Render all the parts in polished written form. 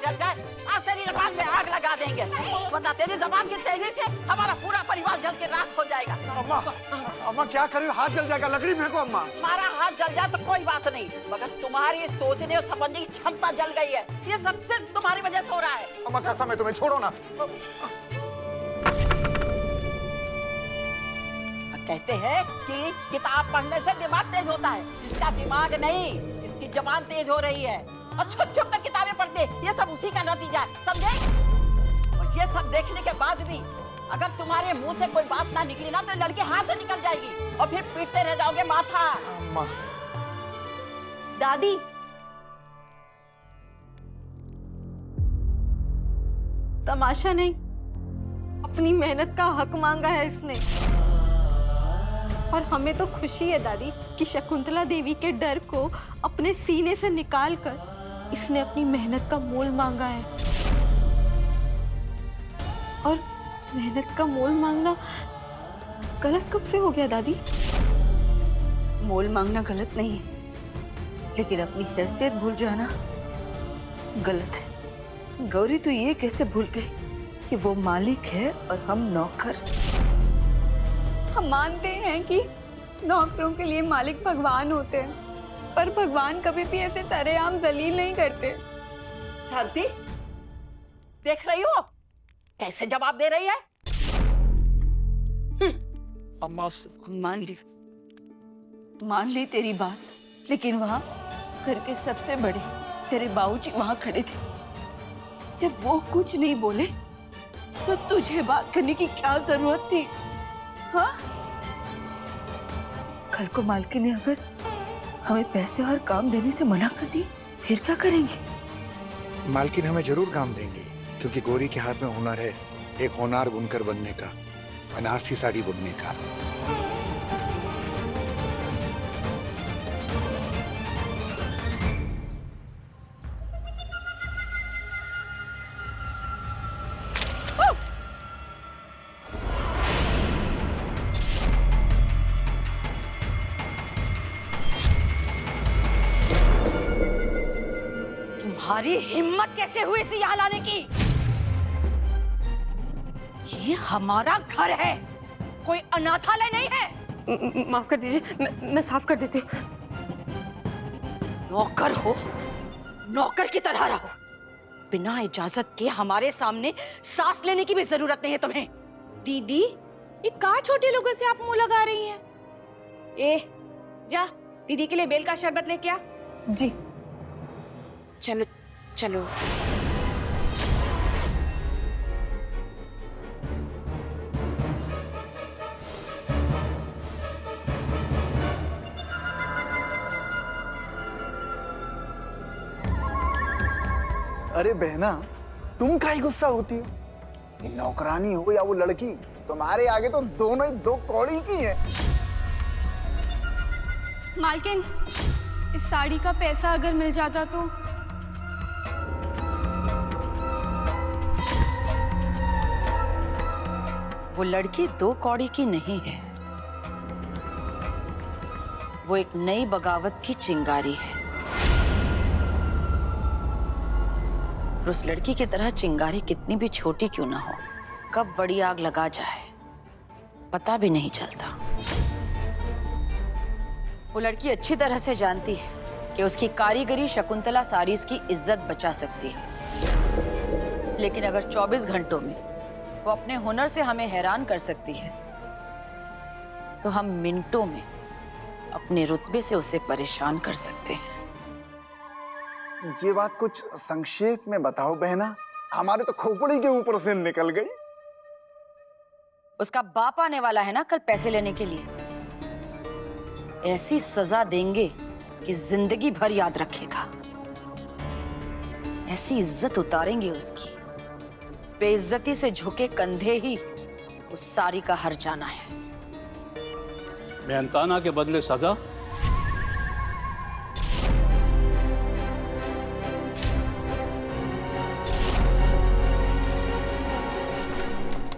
चल जाए, आज तेरी जबान में आग लगा देंगे, वरना तेरी जबान की तेजी से हमारा पूरा परिवार जल के राख हो जाएगा। अम्मा, अम्मा क्या कर रही हो? हाथ जल जाएगा, लकड़ी फेंको अम्मा। हमारा हाथ जल जाए तो कोई बात नहीं, मगर तुम्हारी सोचने और समझने की क्षमता जल गई है। ये सब सिर्फ तुम्हारी वजह से हो रहा है। अम्मा कसम है तुम्हें, छोड़ो ना। कहते हैं कि किताब पढ़ने से दिमाग तेज होता है, इसका दिमाग नहीं, इसकी जबान तेज हो रही है और छुप छुप कर किताबें पढ़ते, ये सब उसी का नतीजा है, समझे? और ये सब देखने के बाद भी अगर तुम्हारे मुंह से कोई बात ना निकली ना तो लड़के हाथ से निकल जाएगी और फिर पीटते रह जाओगे माथा। अम्मा। दादी, तमाशा नहीं, अपनी मेहनत का हक मांगा है इसने। और हमें तो खुशी है दादी कि शकुंतला देवी के डर को अपने सीने से निकालकर इसने अपनी मेहनत का मोल मांगा है। और मेहनत का मोल मांगना गलत कब से हो गया दादी? मोल मांगना गलत नहीं, लेकिन अपनी हैसियत भूल जाना गलत है। गौरी तो ये कैसे भूल गई कि वो मालिक है और हम नौकर। हम मानते हैं कि नौकरों के लिए मालिक भगवान होते हैं, पर भगवान कभी भी ऐसे सरेआम जलील नहीं करते। शांति, देख रही हो कैसे जवाब दे रही है? अम्मा मान ली तेरी बात, लेकिन वहां घर के सबसे बड़े तेरे बाबूजी वहां खड़े थे। जब वो कुछ नहीं बोले तो तुझे बात करने की क्या जरूरत थी? हाँ? कल को मालकिन ने अगर हमें पैसे और काम देने से मना कर दी, फिर क्या करेंगे? मालकिन हमें जरूर काम देंगे, क्योंकि गौरी के हाथ में हुनर है, एक होनार बुनकर बनने का, बनारसी साड़ी बुनने का। तुम्हारी हिम्मत कैसे हुई इसे यहाँ लाने की? ये हमारा घर है, कोई अनाथालय नहीं है। माफ कर दीजिए, मैं साफ कर देती हूँ। नौकर हो, नौकर की तरह रहो। बिना इजाजत के हमारे सामने सांस लेने की भी जरूरत नहीं है तुम्हें। दीदी, ये का छोटे लोगों से आप मुंह लगा रही हैं? ए, जा दीदी के लिए बेल का शरबत लेके आ। जी। चलो चलो। अरे बहना, तुम काहे गुस्सा होती हो? ये नौकरानी हो या वो लड़की, तुम्हारे आगे तो दोनों ही दो कौड़ी की हैं। मालकिन, इस साड़ी का पैसा अगर मिल जाता तो। वो लड़की दो कौड़ी की नहीं है, वो एक नई बगावत की चिंगारी है। उस लड़की की तरह चिंगारी कितनी भी छोटी क्यों ना हो, कब बड़ी आग लगा जाए पता भी नहीं चलता। वो लड़की अच्छी तरह से जानती है कि उसकी कारीगरी शकुंतला सारीस की इज्जत बचा सकती है, लेकिन अगर 24 घंटों में वो अपने हुनर से हमें हैरान कर सकती है, तो हम मिनटों में अपने रुतबे से उसे परेशान कर सकते हैं। ये बात कुछ संक्षेप में बताओ बहना, हमारे तो खोपड़ी के ऊपर से निकल गई। उसका बाप आने वाला है ना कल पैसे लेने के लिए। ऐसी सजा देंगे कि जिंदगी भर याद रखेगा। ऐसी इज्जत उतारेंगे उसकी, बेइज्जती से झुके कंधे ही उस सारी का हर जाना है। मेहनताना के बदले सजा?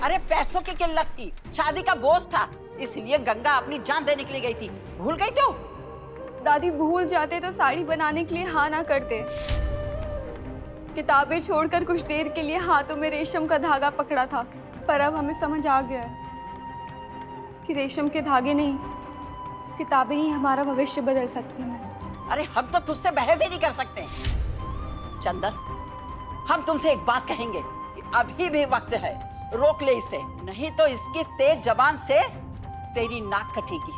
अरे पैसों की किल्लत थी, शादी का बोझ था, इसलिए गंगा अपनी जान देने के लिए गई थी। भूल गई तू? दादी, भूल जाते तो साड़ी बनाने के लिए हाँ ना करते। किताबें छोड़कर कुछ देर के लिए हाथों में रेशम का धागा पकड़ा था, पर अब हमें समझ आ गया है कि रेशम के धागे नहीं, किताबें ही हमारा भविष्य बदल सकती हैं। अरे हम तो तुझसे बहस ही नहीं कर सकते। चंदन, हम तुमसे एक बात कहेंगे कि अभी भी वक्त है, रोक ले इसे, नहीं तो इसकी तेज जबान से तेरी नाक कटेगी।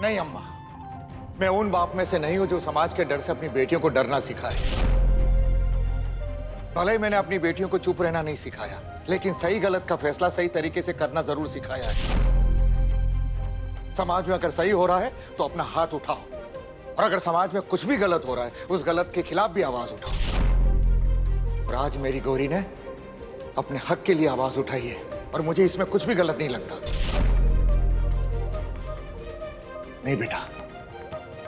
नहीं अम्मा, मैं उन बाप में से नहीं हूं जो समाज के डर से अपनी बेटियों को डरना सिखाए। भले ही मैंने अपनी बेटियों को चुप रहना नहीं सिखाया, लेकिन सही गलत का फैसला सही तरीके से करना जरूर सिखाया है। समाज में अगर सही हो रहा है तो अपना हाथ उठाओ, और अगर समाज में कुछ भी गलत हो रहा है उस गलत के खिलाफ भी आवाज उठाओ। और आज मेरी गौरी ने अपने हक के लिए आवाज उठाई है, और मुझे इसमें कुछ भी गलत नहीं लगता। नहीं बेटा,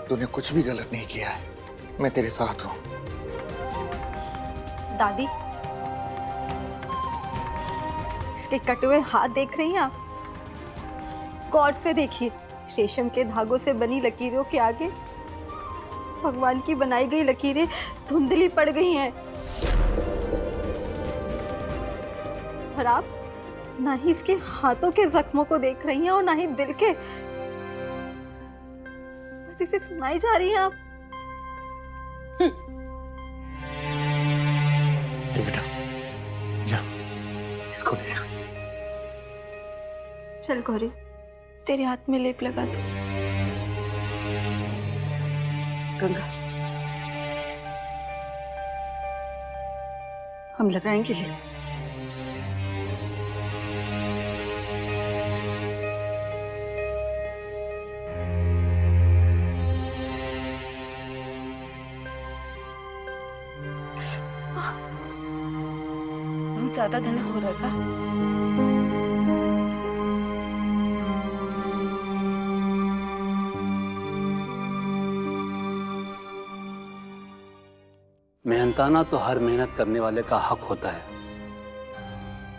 तूने कुछ भी गलत नहीं किया है, मैं तेरे साथ हूं। दादी, इसके कटे हुए हाथ देख रही हैं आप? गौर से देखिए, रेशम के धागों से बनी लकीरों के आगे भगवान की बनाई गई लकीरें धुंधली पड़ गई हैं। और आप ना ही इसके हाथों के जख्मों को देख रही हैं और ना ही दिल के, बस इसे सुनाई जा रही हैं आप। बेटा जा, इसको ले जा। चल गौरी, तेरे हाथ में लेप लगा दो। गंगा, हम लगाएंगे लेप। बहुत ज्यादा दर्द हो रहा था। मेहनताना तो हर मेहनत करने वाले का हक होता है,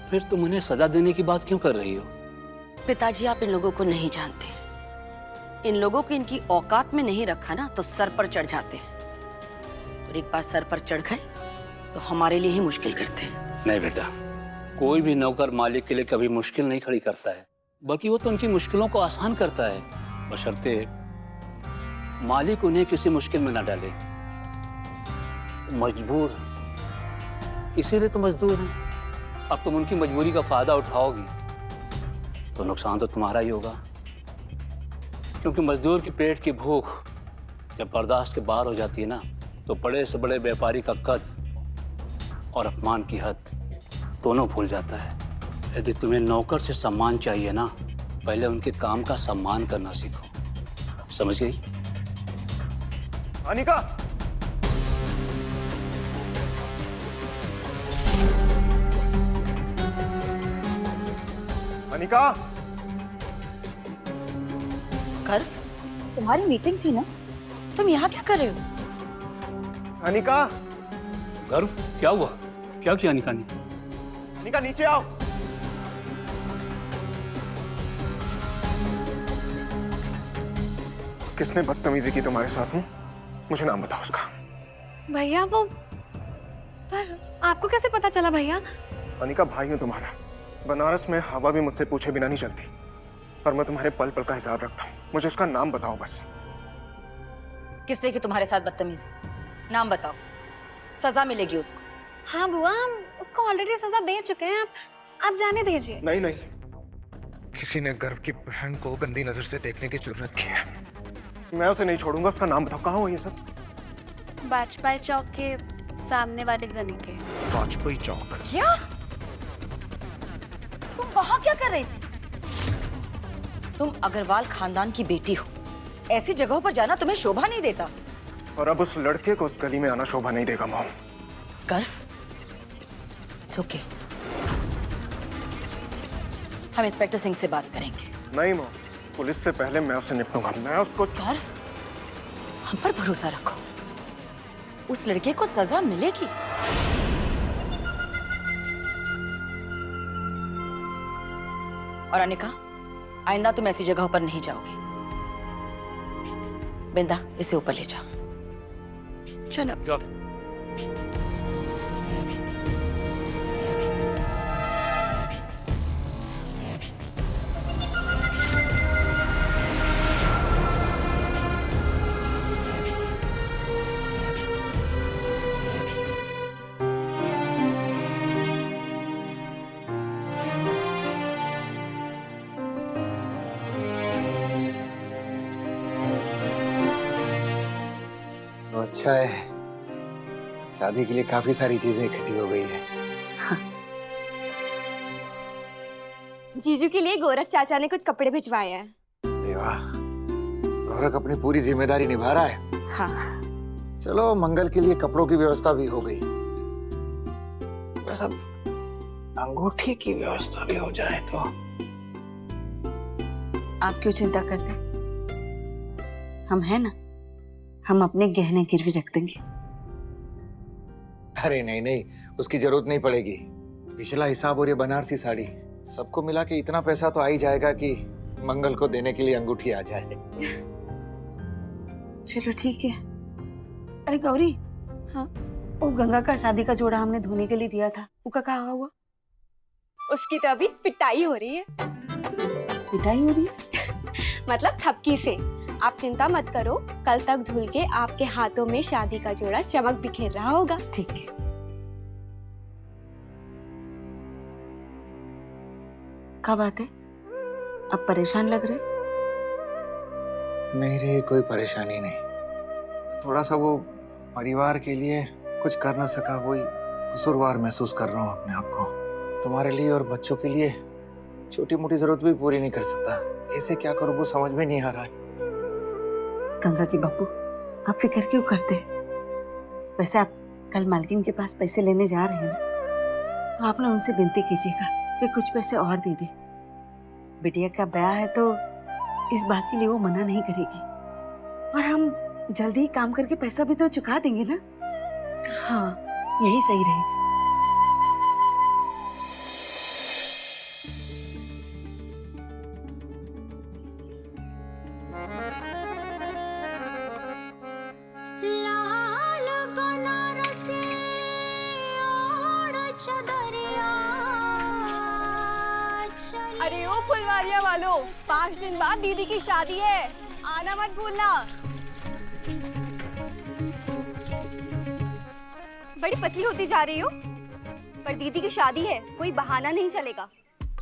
फिर तुम उन्हें सजा देने की बात क्यों कर रही हो? पिताजी, आप इन लोगों को नहीं जानते। इन लोगों को इनकी औकात में नहीं रखा ना तो सर पर चढ़ जाते, और एक बार सर पर चढ़ गए तो हमारे लिए ही मुश्किल करते हैं। नहीं बेटा, कोई भी नौकर मालिक के लिए कभी मुश्किल नहीं खड़ी करता है, बल्कि वो तो उनकी मुश्किलों को आसान करता है, बशर्ते मालिक उन्हें किसी मुश्किल में न डाले। मजबूर, इसीलिए तो मजदूर हैं। अब तुम उनकी मजबूरी का फायदा उठाओगी तो नुकसान तो तुम्हारा ही होगा, क्योंकि मजदूर के पेट की भूख जब बर्दाश्त के बाहर हो जाती है ना, तो बड़े से बड़े व्यापारी का कद और अपमान की हद दोनों भूल जाता है। यदि तुम्हें नौकर से सम्मान चाहिए ना, पहले उनके काम का सम्मान करना सीखो। समझ गई? अनिका, अनिका, गर्व, तुम्हारी मीटिंग थी ना, तुम यहाँ क्या कर रहे हो? अनिका, गर्व, क्या हुआ? क्या किया अनिका ने? अनिका नीचे आओ। किसने बदतमीजी की तुम्हारे साथ? हूँ, मुझे नाम बताओ उसका। भैया वो, पर आपको कैसे पता चला भैया? अनिका, भाई हूँ तुम्हारा। बनारस में हवा भी मुझसे पूछे बिना नहीं चलती, पर मैं तुम्हारे पल पल का हिसाब रखता हूँ। मुझे उसका नाम बताओ बस। किसने की तुम्हारे साथ बदतमीजी? नाम बताओ, सजा मिलेगी उसको। हाँ बुआ, हम उसको ऑलरेडी सजा दे चुके हैं, आप जाने दीजिए। नहीं नहीं, किसी ने गर्व की बहन को गंदी नजर से देखने की जरूरत की है। मैं उसे नहीं छोड़ूंगा। उसका नाम बताओ, कहाँ हो ये सब? वाजपेयी चौक के सामने वाले गली के। वाजपेयी चौक? क्या? तुम वहां क्या कर रही थी? तुम अग्रवाल खानदान की बेटी हो, ऐसी जगहों पर जाना तुम्हें शोभा नहीं देता। और अब उस लड़के को उस गली में आना शोभा नहीं देगा मॉम। गर्व, इट्स ओके, हम इंस्पेक्टर सिंह से बात करेंगे। नहीं मॉम, पुलिस से पहले मैं उससे निपटूंगा। मैं उसको। गर्व, हम पर भरोसा रखो, उस लड़के को सजा मिलेगी। और अनिका, आइंदा तुम ऐसी जगहों पर नहीं जाओगी। बिंदा, इसे ऊपर ले जाओ। चलो। अच्छा है, शादी के लिए काफी सारी चीजें इकट्ठी हो गई है। जीजू के लिए गोरख चाचा ने कुछ कपड़े भिजवाए हैं। अरे वाह, गोरख अपनी पूरी जिम्मेदारी निभा रहा है। हाँ चलो, मंगल के लिए कपड़ों की व्यवस्था भी हो गई, बस अब अंगूठी की व्यवस्था भी हो जाए तो। आप क्यों चिंता करते, हम हैं ना, हम अपने गहने गिरवी रख देंगे। अरे नहीं नहीं, उसकी जरूरत नहीं पड़ेगी। पिछला हिसाब और ये बनारसी साड़ी सबको मिला के इतना पैसा तो आ ही जाएगा कि मंगल को देने के लिए अंगूठी आ जाए। चलो ठीक है। अरे गौरी, हाँ? वो गंगा का शादी का जोड़ा हमने धोने के लिए दिया था, उसका कहाँ हुआ? उसकी तो अभी पिटाई हो रही है। पिटाई हो रही है? मतलब थपकी से। आप चिंता मत करो, कल तक धुल के आपके हाथों में शादी का जोड़ा चमक बिखेर रहा होगा। ठीक है। क्या बात है, अब परेशान लग रहे? नहीं रे, कोई परेशानी नहीं, थोड़ा सा वो परिवार के लिए कुछ कर ना सका, वही कसूरवार महसूस कर रहा हूँ अपने आप को। तुम्हारे लिए और बच्चों के लिए छोटी मोटी जरूरत भी पूरी नहीं कर सकता, कैसे क्या करूँ वो समझ में नहीं आ रहा है। गंगा की बापू, आप फिक्र क्यों करते? वैसे आप कल मालकिन के पास पैसे लेने जा रहे हैं ना, तो आप ना उनसे विनती कीजिएगा कि कुछ पैसे और दे दे। बिटिया का ब्याह है तो इस बात के लिए वो मना नहीं करेगी, और हम जल्दी ही काम करके पैसा भी तो चुका देंगे ना। हाँ, यही सही रहेगा। अरे ओ फुलवारिया वालों, 5 दिन बाद दीदी की शादी है, आना मत भूलना। बड़ी पतली होती जा रही हो, पर दीदी की शादी है, कोई बहाना नहीं चलेगा।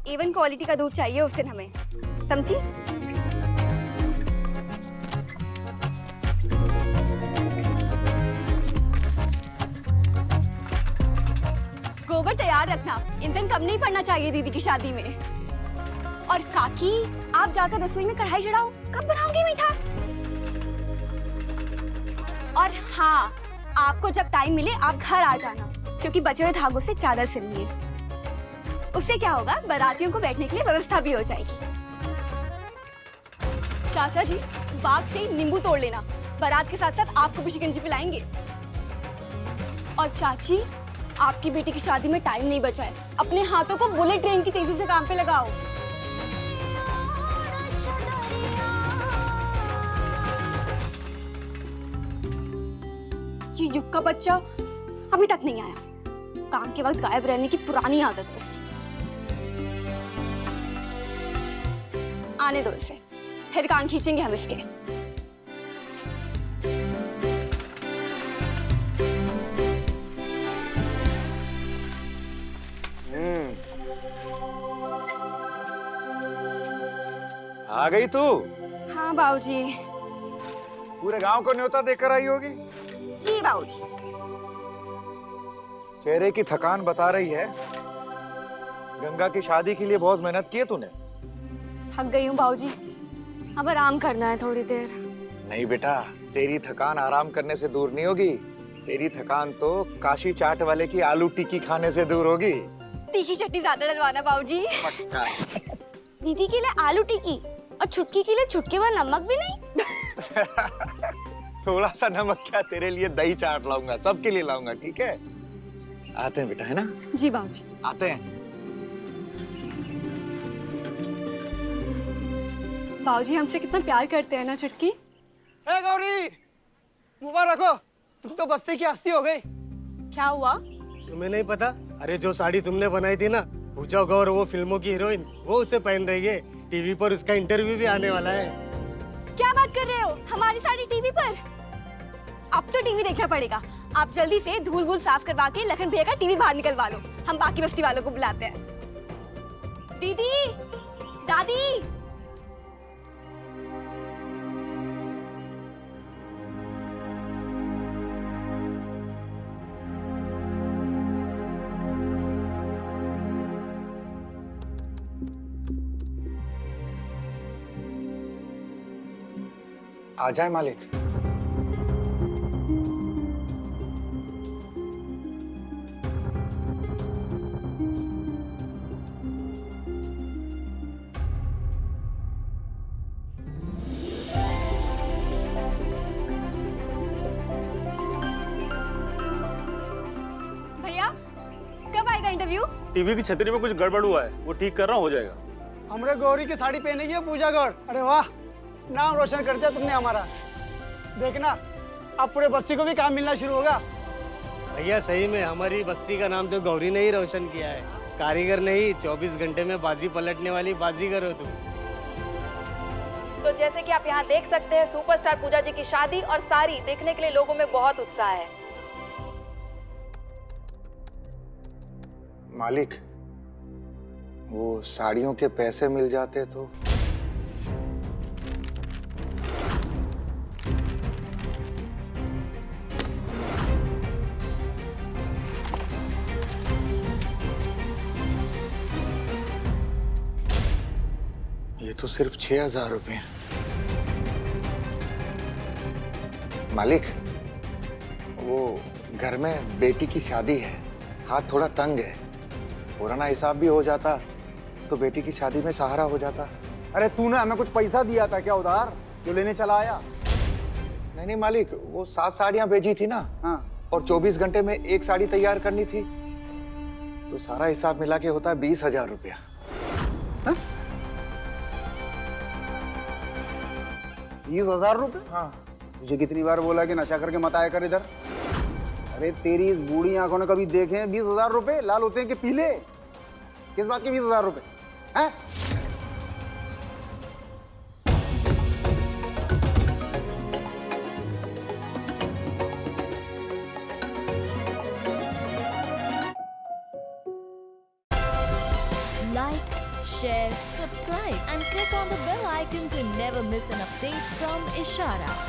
A1 क्वालिटी का दूध चाहिए उस दिन हमें, समझी? गोबर तैयार रखना, ईंधन कम नहीं पड़ना चाहिए दीदी की शादी में। और काकी, आप जाकर रसोई में कढ़ाई चढ़ाओ, कब बनाओगे मीठा? और हाँ, आपको जब टाइम मिले आप घर आ जाना, क्योंकि बचे हुए धागों से चादर सिलनी है। उससे क्या होगा, बारातियों को बैठने के लिए व्यवस्था भी हो जाएगी। चाचा जी, बाग से नींबू तोड़ लेना, बारात के साथ साथ आपको भी शिकंजी पिलाएंगे। और चाची, आपकी बेटी की शादी में टाइम नहीं बचा है, अपने हाथों को बुलेट ट्रेन की तेजी से काम पे लगाओ। ये युग का बच्चा अभी तक नहीं आया, काम के वक्त गायब रहने की पुरानी आदत है इसकी। आने दो इसे, फिर कान खींचेंगे हम इसके। आ गई तू? हाँ बाबूजी। पूरे गांव को न्योता देकर आई होगी। जी बाबूजी। चेहरे की थकान बता रही है, गंगा की शादी के लिए बहुत मेहनत की है तूने। थक गई हूँ बाबूजी, अब आराम करना है थोड़ी देर। नहीं बेटा, तेरी थकान आराम करने से दूर नहीं होगी, तेरी थकान तो काशी चाट वाले की आलू टिक्की खाने से दूर होगी। तीखी चटनी ज्यादा डलवाना बाबूजी। पक्का। दीदी के लिए आलू टिक्की और छुटकी के लिए छुटके भर नमक भी नहीं। थोड़ा सा नमक क्या, तेरे लिए दही चाट लाऊंगा, सबके लिए लाऊंगा, ठीक है? आते हैं बेटा, है ना? जी बाबूजी। आते हैं। बाबूजी हमसे कितना प्यार करते हैं ना छुटकी। ए गौरी, मुबारक हो, तुम तो बस्ती की हस्ती हो गई। क्या हुआ? तुम्हें नहीं पता? अरे जो साड़ी तुमने बनाई थी ना, पूजा गौर, वो फिल्मों की हीरोइन, वो उसे पहन रही है। टीवी पर उसका इंटरव्यू भी आने वाला है। क्या बात कर रहे हो, हमारी साड़ी टीवी पर? अब तो टीवी देखना पड़ेगा। आप जल्दी से धूल वूल साफ करवा के लखन भैया का टीवी बाहर निकलवा लो, हम बाकी बस्ती वालों को बुलाते हैं। दीदी, दादी, आ जाए मालिक। भैया कब आएगा इंटरव्यू? टीवी की छतरी में कुछ गड़बड़ हुआ है, वो ठीक कर रहा हूँ, हो जाएगा। हमरे गौरी की साड़ी पहनेगी है पूजा गौर। अरे वाह, नाम रोशन कर दिया तुमने हमारा। देखना अब पूरे बस्ती को भी काम मिलना शुरू होगा। भैया सही में हमारी बस्ती का नाम तो गौरी ने ही रोशन किया है। कारीगर नहीं, 24 घंटे में बाजी पलटने वाली बाजीगर हो तुम। तो जैसे कि आप यहाँ देख सकते हैं, सुपरस्टार पूजा जी की शादी और साड़ी देखने के लिए लोगों में बहुत उत्साह है। मालिक, वो साड़ियों के पैसे मिल जाते तो। ये तो सिर्फ 6,000 रुपए। मालिक, वो घर में बेटी की शादी है, हाथ थोड़ा तंग है। पुराना हिसाब भी हो जाता तो बेटी की शादी में सहारा हो जाता। अरे तूने हमें कुछ पैसा दिया था क्या उधार, जो लेने चला आया? नहीं मालिक, वो 7 साड़ियां भेजी थी ना। हाँ। और 24 घंटे में एक साड़ी तैयार करनी थी, तो सारा हिसाब मिला के होता है 20,000 रुपया। 20,000 रुपए? हाँ। मुझे कितनी बार बोला कि नशा करके मत आया कर इधर। अरे तेरी इस बूढ़ी आंखों ने कभी देखे हैं 20,000 रुपए? लाल होते हैं कि पीले? किस बात के 20,000 रुपए हैं? Like, share, subscribe and click on the bell icon to never miss an update from Ishara.